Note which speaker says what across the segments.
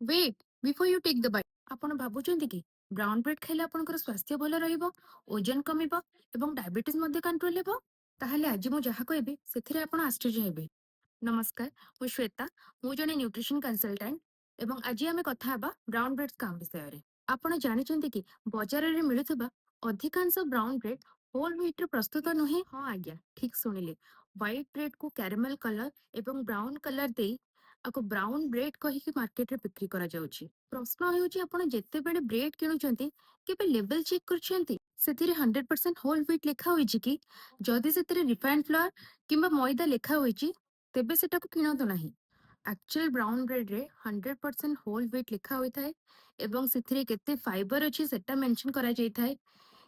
Speaker 1: Wait, before you take the bite, ଆପଣ ଭାବୁଛନ୍ତି କି ବ୍ରାଉନ୍ ବ୍ରେଡ୍ ଖାଇଲେ ଆପଣଙ୍କର ସ୍ୱାସ୍ଥ୍ୟ ଭଲ ରହିବ, ଓଜନ କମିବ ଏବଂ ଡାଇବେଟିସ୍ ମଧ୍ୟ କଣ୍ଟ୍ରୋଲ ହେବ? ତାହେଲେ ଆଜି ମୁଁ ଯାହା କହିବି ସେଥିରେ ଆପଣ ଆଶ୍ଚର୍ଯ୍ୟ ହେବେ। ନମସ୍କାର, ମୁଁ ଶ୍ଵେତା, ମୁଁ ଜଣେ ନ୍ୟୁଟ୍ରିସନ କନସଲଟାଣ୍ଟ ଏବଂ ଆଜି ଆମେ କଥା ହେବା ବ୍ରାଉନ୍ ବ୍ରେଡ୍ ସ୍କାମ୍ ବିଷୟରେ। ଆପଣ ଜାଣିଛନ୍ତି କି ବଜାରରେ ମିଳୁଥିବା ଅଧିକାଂଶ ବ୍ରାଉନ୍ ବ୍ରେଡ୍ ହୋଲ୍ ହ୍ୱିଟ୍‌ରେ ପ୍ରସ୍ତୁତ ନୁହେଁ? ହଁ ଆଜ୍ଞା, ଠିକ୍ ଶୁଣିଲେ। ହ୍ୱାଇଟ୍ ବ୍ରେଡ୍‌କୁ କ୍ୟାରାମେଲ୍ କଲର୍ ଏବଂ ବ୍ରାଉନ୍ କଲର୍ ଦେଇ ଆକୁ ବ୍ରାଉନ୍ ବ୍ରେଡ୍ କହିକି ମାର୍କେଟରେ ବିକ୍ରି କରାଯାଉଛି। ପ୍ରଶ୍ନ ହେଉଛି ଆପଣ ଯେତେବେଳେ ବ୍ରେଡ୍ କିଣୁଛନ୍ତି କେବେ ଲେବେଲ୍ ଚେକ୍ କରିଛନ୍ତି? ସେଥିରେ 100% ହୋଲ୍ ହ୍ୱିଟ୍ ଲେଖା ହୋଇଛି କି? ଯଦି ସେଥିରେ ରିଫାଇଣ୍ଡ ଫ୍ଲୋର୍ କିମ୍ବା ମଇଦା ଲେଖା ହୋଇଛି ତେବେ ସେଟାକୁ କିଣନ୍ତୁ ନାହିଁ। ଆକ୍ଚୁଆଲ ବ୍ରାଉନ୍ ବ୍ରେଡ୍‌ରେ 100% ହୋଲ୍ ହ୍ୱିଟ୍ ଲେଖା ହୋଇଥାଏ ଏବଂ ସେଥିରେ କେତେ ଫାଇବର ଅଛି ସେଟା ମେନସନ୍ କରାଯାଇଥାଏ।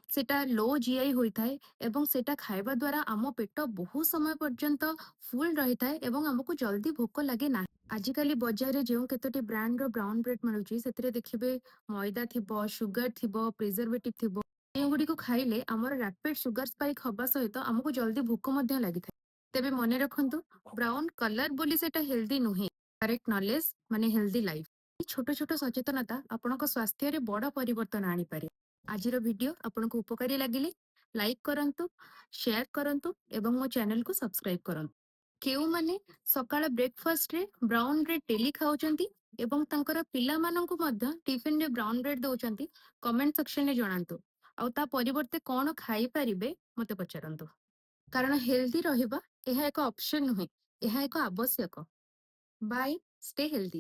Speaker 1: ସେଟା ଲୋ ଜିଆଇ ହୋଇଥାଏ ଏବଂ ସେଟା ଖାଇବା ଦ୍ୱାରା ଆମ ପେଟ ବହୁତ ସମୟ ପର୍ଯ୍ୟନ୍ତ ଫୁଲ୍ ରହିଥାଏ ଏବଂ ଆମକୁ ଜଲ୍ଦି ଭୋକ ଲାଗେ ନାହିଁ। ଆଜିକାଲି ବଜାରରେ ଯେଉଁ କେତୋଟି ବ୍ରାଣ୍ଡର ବ୍ରାଉନ୍ ବ୍ରେଡ୍ ମିଳୁଛି ସେଥିରେ ଦେଖିବେ ମଇଦା ଥିବ, ସୁଗାର ଥିବ, ପ୍ରିଜର୍ଭେଟିଭ୍ ଥିବ। ଯେଉଁଗୁଡ଼ିକୁ ଖାଇଲେ ଆମର ରାପିଡ୍ ସୁଗାର ସ୍ପାଇକ୍ ହବା ସହିତ ଆମକୁ ଜଲ୍ଦି ଭୋକ ମଧ୍ୟ ଲାଗିଥାଏ। ତେବେ ମନେ ରଖନ୍ତୁ, ବ୍ରାଉନ୍ କଲର୍ ବୋଲି ସେଟା ହେଲ୍ଦି ନୁହେଁ। କରେକ୍ଟ ନଲେଜ୍ ମାନେ ହେଲ୍ଦି ଲାଇଫ୍। ଏହି ଛୋଟ ଛୋଟ ସଚେତନତା ଆପଣଙ୍କ ସ୍ୱାସ୍ଥ୍ୟରେ ବଡ଼ ପରିବର୍ତ୍ତନ ଆଣିପାରେ। ଆଜିର ଭିଡିଓ ଆପଣଙ୍କୁ ଉପକାରୀ ଲାଗିଲେ ଲାଇକ୍ କରନ୍ତୁ, ସେୟାର କରନ୍ତୁ ଏବଂ ମୋ ଚ୍ୟାନେଲକୁ ସବସ୍କ୍ରାଇବ୍ କରନ୍ତୁ। କେଉଁମାନେ ସକାଳ ବ୍ରେକଫାଷ୍ଟରେ ବ୍ରାଉନ୍ ବ୍ରେଡ୍ ଡେଲି ଖାଉଛନ୍ତି ଏବଂ ତାଙ୍କର ପିଲାମାନଙ୍କୁ ମଧ୍ୟ ଟିଫିନରେ ବ୍ରାଉନ୍ ବ୍ରେଡ୍ ଦଉଛନ୍ତି, କମେଣ୍ଟ ସେକ୍ସନରେ ଜଣାନ୍ତୁ। ଆଉ ତା ପରିବର୍ତ୍ତେ କ'ଣ ଖାଇପାରିବେ ମୋତେ ପଚାରନ୍ତୁ। କାରଣ ହେଲ୍ଦି ରହିବା ଏହା ଏକ ଅପସନ୍ ନୁହେଁ, ଏହା ଏକ ଆବଶ୍ୟକ। Bye, stay healthy.